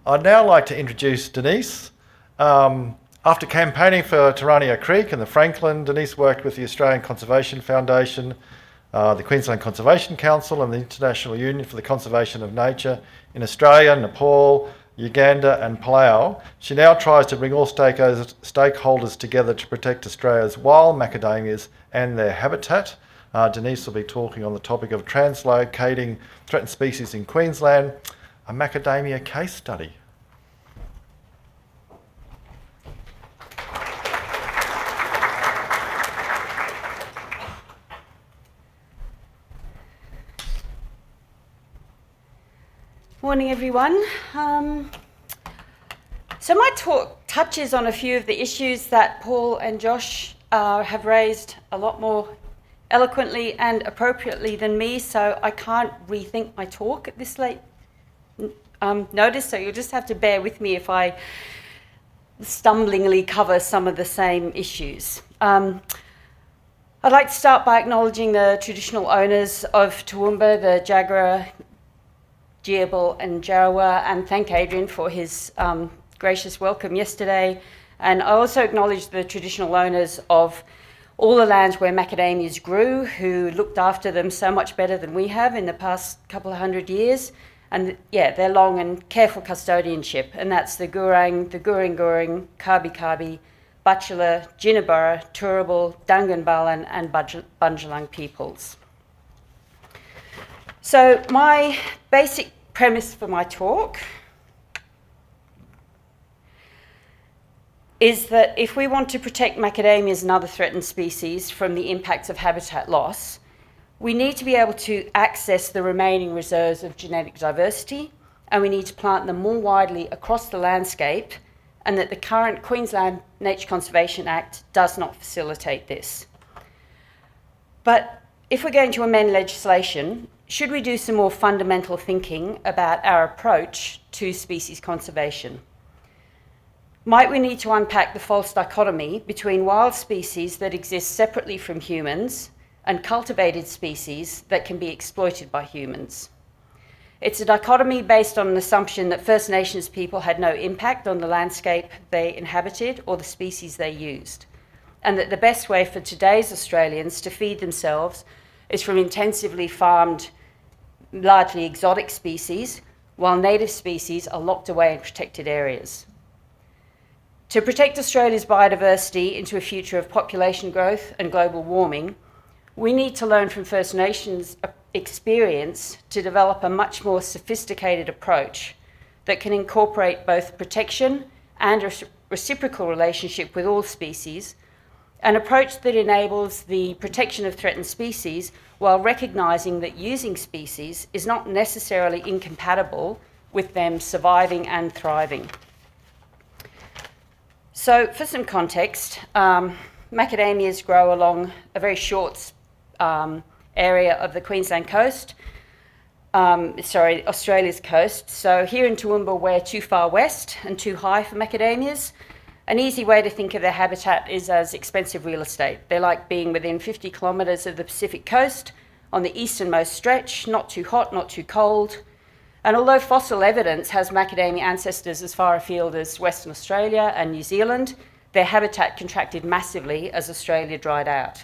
I'd now like to introduce Denise. After campaigning for Taranio Creek and the Franklin, Denise worked with the Australian Conservation Foundation, the Queensland Conservation Council and the International Union for the Conservation of Nature in Australia, Nepal, Uganda and Palau. She now tries to bring all stakeholders together to protect Australia's wild macadamias and their habitat. Denise will be talking on the topic of translocating threatened species in Queensland, a macadamia case study. Morning, everyone. So my talk touches on a few of the issues that Paul and Josh have raised a lot more eloquently and appropriately than me, so I can't rethink my talk at this late notice, so you'll just have to bear with me if I stumblingly cover some of the same issues. I'd like to start by acknowledging the traditional owners of Toowoomba, the Jagera, Gearbal and Jarawa, and thank Adrian for his gracious welcome yesterday. And I also acknowledge the traditional owners of all the lands where macadamias grew, who looked after them so much better than we have in the past couple of 100 years. And yeah, their long and careful custodianship, and that's the Gurang, the Guring, Kabi, Bachelor, Jinnaburra, Turrbal, Danganbalan and Bunjalung peoples. So my basic premise for my talk is that if we want to protect macadamias and other threatened species from the impacts of habitat loss, we need to be able to access the remaining reserves of genetic diversity, and we need to plant them more widely across the landscape, and that the current Queensland Nature Conservation Act does not facilitate this. But if we're going to amend legislation, should we do some more fundamental thinking about our approach to species conservation? Might we need to unpack the false dichotomy between wild species that exist separately from humans and cultivated species that can be exploited by humans? It's a dichotomy based on an assumption that First Nations people had no impact on the landscape they inhabited or the species they used, and that the best way for today's Australians to feed themselves is from intensively farmed, largely exotic species, while native species are locked away in protected areas. To protect Australia's biodiversity into a future of population growth and global warming, we need to learn from First Nations experience to develop a much more sophisticated approach that can incorporate both protection and a reciprocal relationship with all species, an approach that enables the protection of threatened species while recognising that using species is not necessarily incompatible with them surviving and thriving. So for some context, macadamias grow along a very short area of the Queensland coast, Australia's coast. So here in Toowoomba, we're too far west and too high for macadamias. An easy way to think of their habitat is as expensive real estate. They like being within 50 kilometres of the Pacific coast on the easternmost stretch, not too hot, not too cold. And although fossil evidence has macadamia ancestors as far afield as Western Australia and New Zealand, their habitat contracted massively as Australia dried out.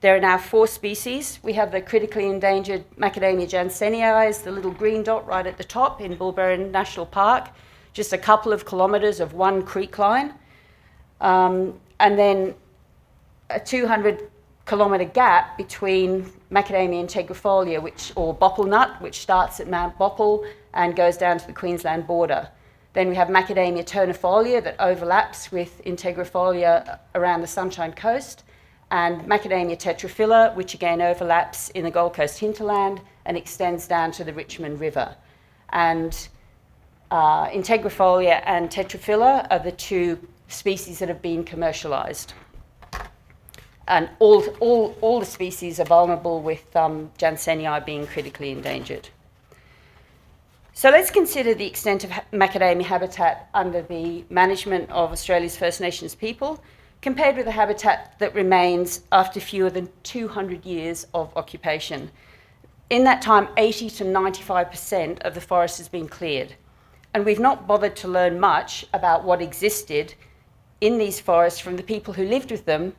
There are now 4 species. We have the critically endangered Macadamia jansenii, the little green dot right at the top in Bullberrin National Park, just a couple of kilometres of one creek line, and then a 200-kilometre gap between Macadamia integrifolia, or bopple nut, which starts at Mount Bopple and goes down to the Queensland border. Then we have Macadamia ternifolia that overlaps with integrifolia around the Sunshine Coast, and Macadamia tetraphylla, which again overlaps in the Gold Coast hinterland and extends down to the Richmond River. And integrifolia and tetraphylla are the 2 species that have been commercialised. And all the species are vulnerable, with jansenii being critically endangered. So let's consider the extent of macadamia habitat under the management of Australia's First Nations people, compared with the habitat that remains after fewer than 200 years of occupation. In that time, 80 to 95% of the forest has been cleared. And we've not bothered to learn much about what existed in these forests from the people who lived with them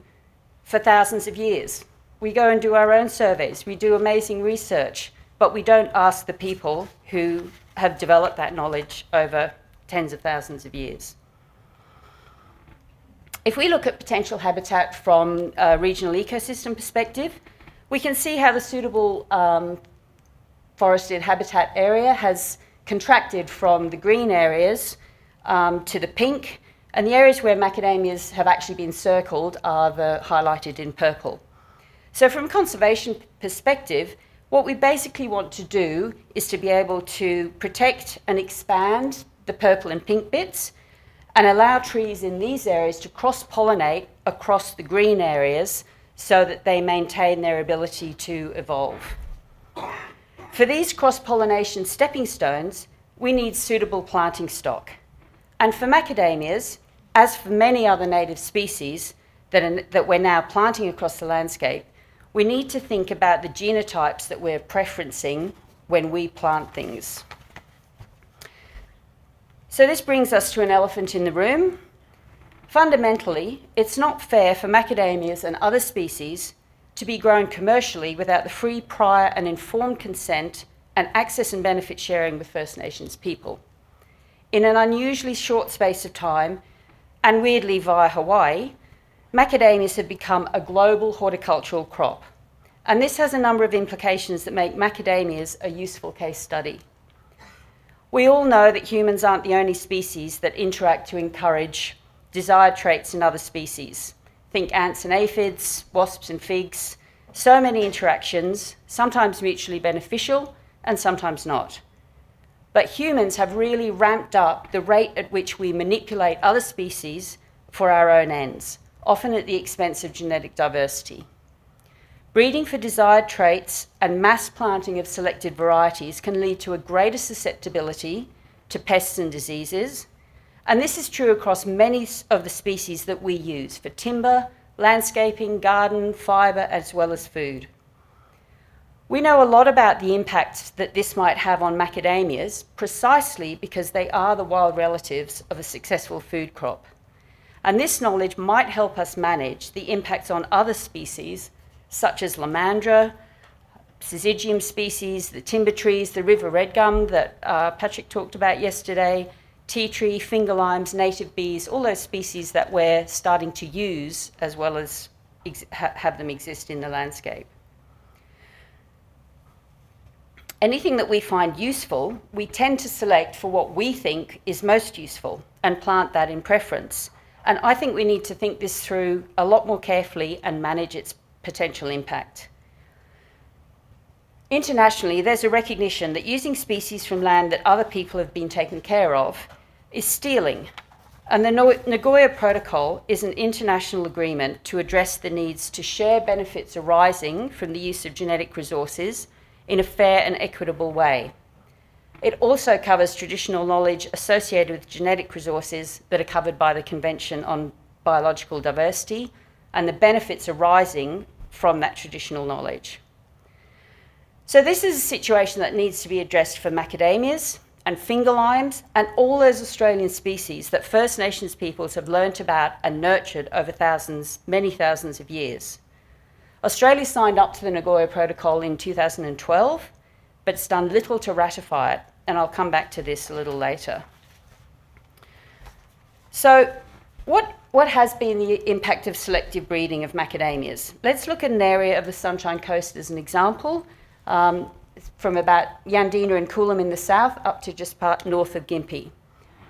for thousands of years. We go and do our own surveys, we do amazing research, but we don't ask the people who have developed that knowledge over tens of thousands of years. If we look at potential habitat from a regional ecosystem perspective, we can see how the suitable forested habitat area has contracted from the green areas to the pink, and the areas where macadamias have actually been circled are the highlighted in purple. So from a conservation perspective, what we basically want to do is to be able to protect and expand the purple and pink bits and allow trees in these areas to cross-pollinate across the green areas so that they maintain their ability to evolve. For these cross-pollination stepping stones, we need suitable planting stock. And for macadamias, as for many other native species that we're now planting across the landscape, we need to think about the genotypes that we're preferencing when we plant things. So this brings us to an elephant in the room. Fundamentally, it's not fair for macadamias and other species to be grown commercially without the free, prior and informed consent and access and benefit sharing with First Nations people. In an unusually short space of time, and weirdly via Hawaii, macadamias have become a global horticultural crop. And this has a number of implications that make macadamias a useful case study. We all know that humans aren't the only species that interact to encourage desired traits in other species. Think ants and aphids, wasps and figs. So many interactions, sometimes mutually beneficial and sometimes not. But humans have really ramped up the rate at which we manipulate other species for our own ends, often at the expense of genetic diversity. Breeding for desired traits and mass planting of selected varieties can lead to a greater susceptibility to pests and diseases, and this is true across many of the species that we use for timber, landscaping, garden, fibre, as well as food. We know a lot about the impact that this might have on macadamias precisely because they are the wild relatives of a successful food crop. And this knowledge might help us manage the impacts on other species such as lomandra, syzygium species, the timber trees, the river red gum that Patrick talked about yesterday, tea tree, finger limes, native bees, all those species that we're starting to use as well as have them exist in the landscape. Anything that we find useful, we tend to select for what we think is most useful and plant that in preference. And I think we need to think this through a lot more carefully and manage its potential impact. Internationally, there's a recognition that using species from land that other people have been taken care of is stealing. And the Nagoya Protocol is an international agreement to address the needs to share benefits arising from the use of genetic resources in a fair and equitable way. It also covers traditional knowledge associated with genetic resources that are covered by the Convention on Biological Diversity and the benefits arising from that traditional knowledge. So this is a situation that needs to be addressed for macadamias and finger limes and all those Australian species that First Nations peoples have learnt about and nurtured over many thousands of years. Australia signed up to the Nagoya Protocol in 2012, but it's done little to ratify it, and I'll come back to this a little later. So what has been the impact of selective breeding of macadamias? Let's look at an area of the Sunshine Coast as an example, from about Yandina and Coolum in the south up to just part north of Gympie.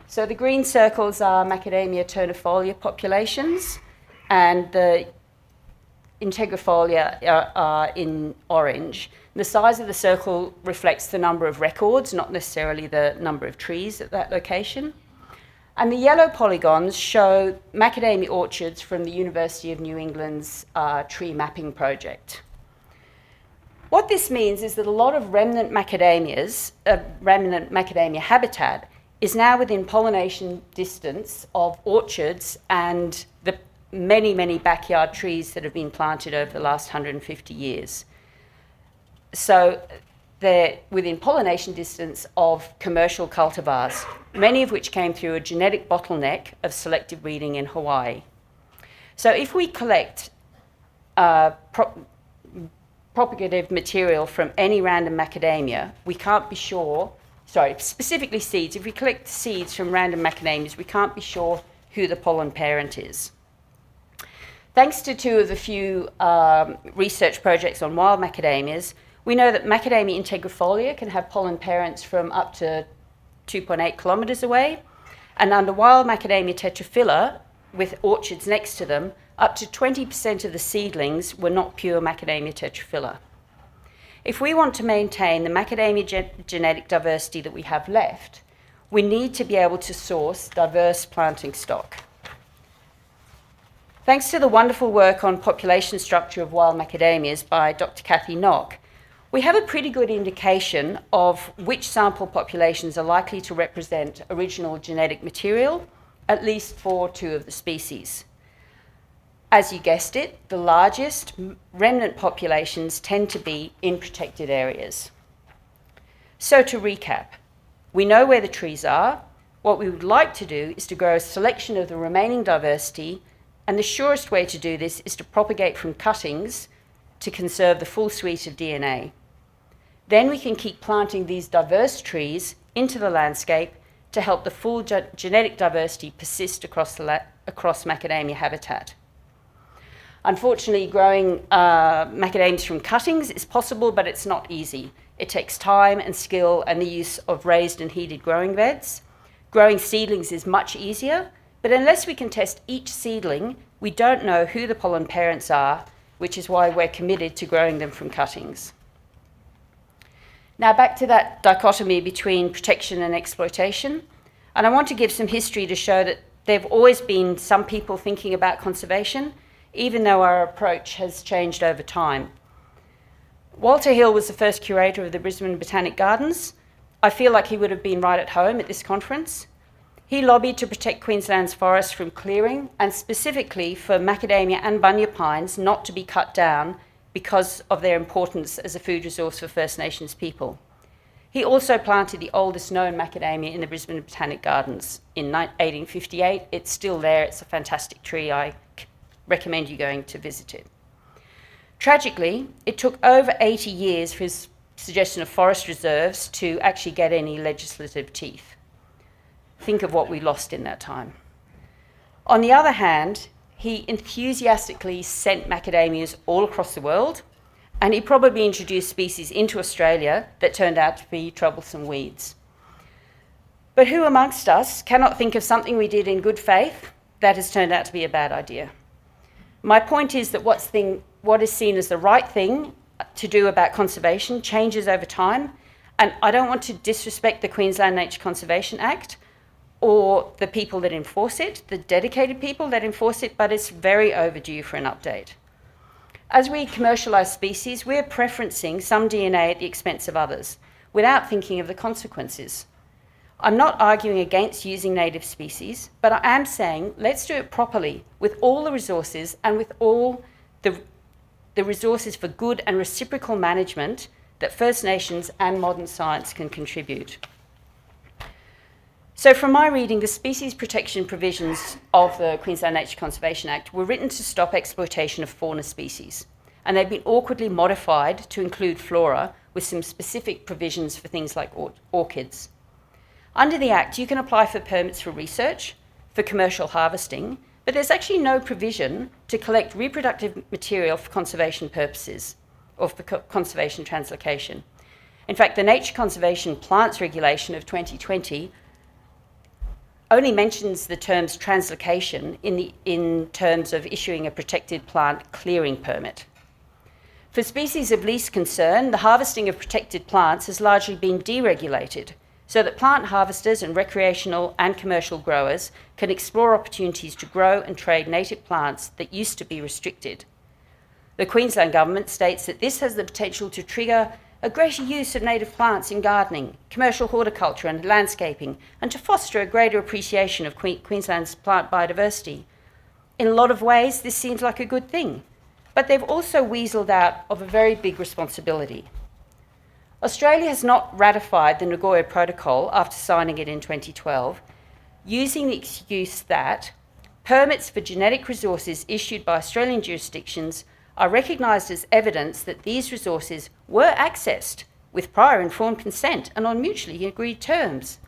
So the green circles are Macadamia ternifolia populations, and the integrifolia are in orange. The size of the circle reflects the number of records, not necessarily the number of trees at that location. And the yellow polygons show macadamia orchards from the University of New England's tree mapping project. What this means is that a lot of remnant macadamia habitat is now within pollination distance of orchards and the many, many backyard trees that have been planted over the last 150 years. So they're within pollination distance of commercial cultivars, many of which came through a genetic bottleneck of selective breeding in Hawaii. So if we collect propagative material from any random macadamia, we can't be sure, specifically seeds, if we collect seeds from random macadamias, we can't be sure who the pollen parent is. Thanks to two of the few research projects on wild macadamias, we know that Macadamia integrifolia can have pollen parents from up to 2.8 kilometres away, and under wild Macadamia tetraphylla, with orchards next to them, up to 20% of the seedlings were not pure Macadamia tetraphylla. If we want to maintain the macadamia genetic diversity that we have left, we need to be able to source diverse planting stock. Thanks to the wonderful work on population structure of wild macadamias by Dr. Kathy Nock, we have a pretty good indication of which sample populations are likely to represent original genetic material, at least for two of the species. As you guessed it, the largest remnant populations tend to be in protected areas. So to recap, we know where the trees are. What we would like to do is to grow a selection of the remaining diversity, and the surest way to do this is to propagate from cuttings to conserve the full suite of DNA. Then we can keep planting these diverse trees into the landscape to help the full genetic diversity persist across macadamia habitat. Unfortunately, growing macadamias from cuttings is possible, but it's not easy. It takes time and skill and the use of raised and heated growing beds. Growing seedlings is much easier, but unless we can test each seedling, we don't know who the pollen parents are, which is why we're committed to growing them from cuttings. Now back to that dichotomy between protection and exploitation, and I want to give some history to show that there have always been some people thinking about conservation, even though our approach has changed over time. Walter Hill was the first curator of the Brisbane Botanic Gardens. I feel like he would have been right at home at this conference. He lobbied to protect Queensland's forests from clearing, and specifically for macadamia and bunya pines not to be cut down because of their importance as a food resource for First Nations people. He also planted the oldest known macadamia in the Brisbane Botanic Gardens in 1858. It's still there. It's a fantastic tree. I recommend you going to visit it. Tragically, it took over 80 years for his suggestion of forest reserves to actually get any legislative teeth. Think of what we lost in that time. On the other hand, he enthusiastically sent macadamias all across the world, and he probably introduced species into Australia that turned out to be troublesome weeds. But who amongst us cannot think of something we did in good faith that has turned out to be a bad idea? My point is that what is seen as the right thing to do about conservation changes over time, and I don't want to disrespect the Queensland Nature Conservation Act or the people that enforce it, the dedicated people that enforce it, but it's very overdue for an update. As we commercialise species, we're preferencing some DNA at the expense of others, without thinking of the consequences. I'm not arguing against using native species, but I am saying let's do it properly, with all the resources and with all the resources for good and reciprocal management that First Nations and modern science can contribute. So from my reading, the species protection provisions of the Queensland Nature Conservation Act were written to stop exploitation of fauna species, and they've been awkwardly modified to include flora with some specific provisions for things like orchids. Under the Act, you can apply for permits for research, for commercial harvesting, but there's actually no provision to collect reproductive material for conservation purposes or for conservation translocation. In fact, the Nature Conservation Plants Regulation of 2020 only mentions the terms translocation in terms of issuing a protected plant clearing permit. For species of least concern, the harvesting of protected plants has largely been deregulated, so that plant harvesters and recreational and commercial growers can explore opportunities to grow and trade native plants that used to be restricted. The Queensland Government states that this has the potential to trigger a greater use of native plants in gardening, commercial horticulture and landscaping, and to foster a greater appreciation of Queensland's plant biodiversity. In a lot of ways, this seems like a good thing, but they've also weaseled out of a very big responsibility. Australia has not ratified the Nagoya Protocol after signing it in 2012, using the excuse that permits for genetic resources issued by Australian jurisdictions are recognised as evidence that these resources were accessed with prior informed consent and on mutually agreed terms,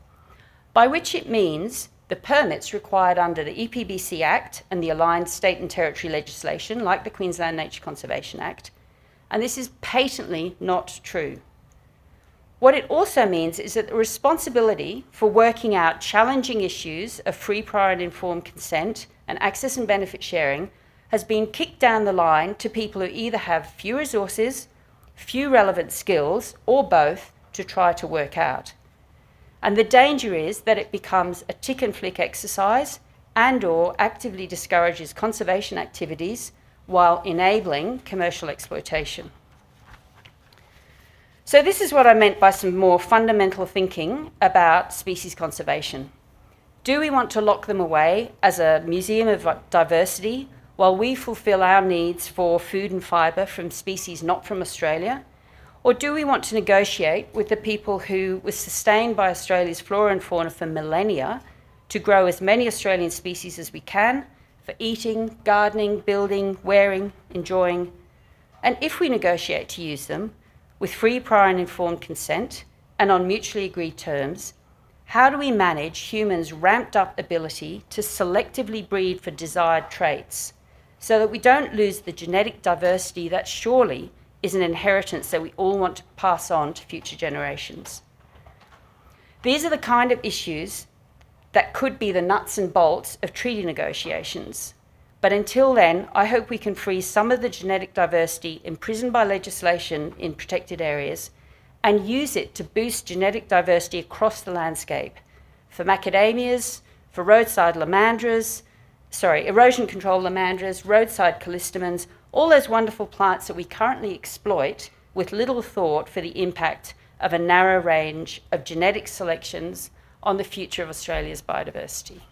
by which it means the permits required under the EPBC Act and the aligned state and territory legislation, like the Queensland Nature Conservation Act, and this is patently not true. What it also means is that the responsibility for working out challenging issues of free, prior and informed consent and access and benefit sharing has been kicked down the line to people who either have few resources, few relevant skills, or both to try to work out. And the danger is that it becomes a tick and flick exercise and/or actively discourages conservation activities while enabling commercial exploitation. So this is what I meant by some more fundamental thinking about species conservation. Do we want to lock them away as a museum of diversity while we fulfil our needs for food and fibre from species not from Australia? Or do we want to negotiate with the people who were sustained by Australia's flora and fauna for millennia to grow as many Australian species as we can for eating, gardening, building, wearing, enjoying? And if we negotiate to use them with free, prior and informed consent and on mutually agreed terms, how do we manage humans' ramped up ability to selectively breed for desired traits so that we don't lose the genetic diversity that surely is an inheritance that we all want to pass on to future generations? These are the kind of issues that could be the nuts and bolts of treaty negotiations. But until then, I hope we can free some of the genetic diversity imprisoned by legislation in protected areas and use it to boost genetic diversity across the landscape for macadamias, for roadside erosion control lomandras, roadside callistemons, all those wonderful plants that we currently exploit with little thought for the impact of a narrow range of genetic selections on the future of Australia's biodiversity.